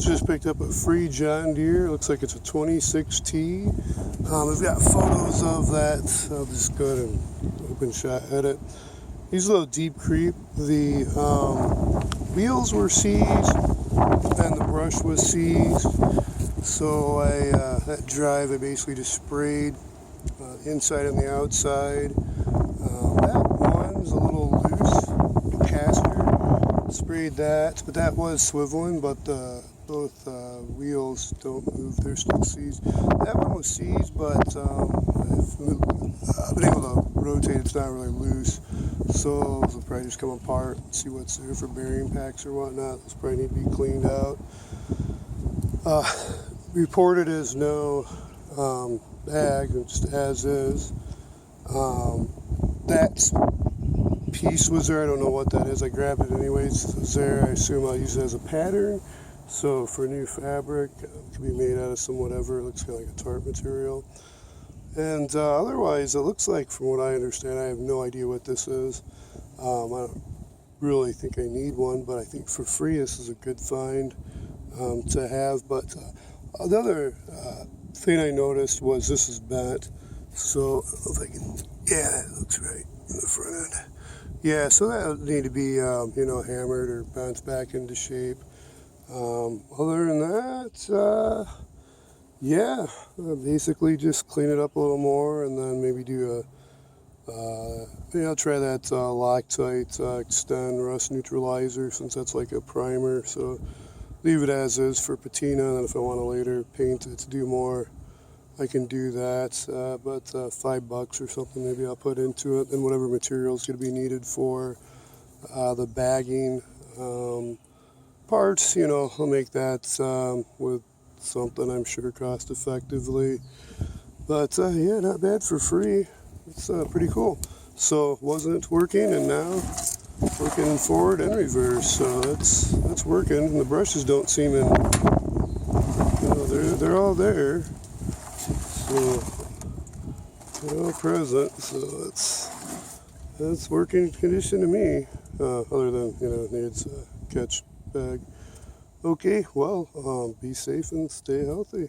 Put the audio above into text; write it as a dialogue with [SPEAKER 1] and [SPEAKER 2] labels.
[SPEAKER 1] Just picked up a free John Deere. Looks like it's a 26T. I've got photos of that. I'll just go ahead and open shot edit. He's a little deep creep. The wheels were seized and the brush was seized. So that drive I basically just sprayed inside and the outside. That one's a little loose, the caster. Sprayed that, but that was swiveling, but both wheels don't move, they're still seized. That one was seized, but I've been able to rotate, it's not really loose, so it'll probably just come apart, see what's there for bearing packs or whatnot. Those probably need to be cleaned out. Reported as no bag, just as is. That piece was there, I don't know what that is, I grabbed it anyways, it's there. I assume I'll use it as a pattern, so for new fabric, it can be made out of some whatever, it looks kind of like a tarp material. And otherwise, it looks like, from what I understand, I have no idea what this is. I don't really think I need one, but I think for free this is a good find to have. But the other thing I noticed was this is bent, so I don't know if I can, yeah, that looks right in the front end. Yeah, so that would need to be, hammered or bounced back into shape. Other than that, basically just clean it up a little more and then maybe do I'll try that Loctite Extend Rust Neutralizer, since that's like a primer. So leave it as is for patina, and then if I want to later paint it to do more, I can do that, but $5 or something maybe I'll put into it, and whatever material is going to be needed for the bagging parts, I'll make that with something I'm sure cost effectively. But yeah, not bad for free. It's pretty cool. So wasn't working, and now working forward and reverse, so that's working. And the brushes don't seem in, they're all there. So they're all present, so that's working condition to me, other than, it needs a catch bag. Okay, well, be safe and stay healthy.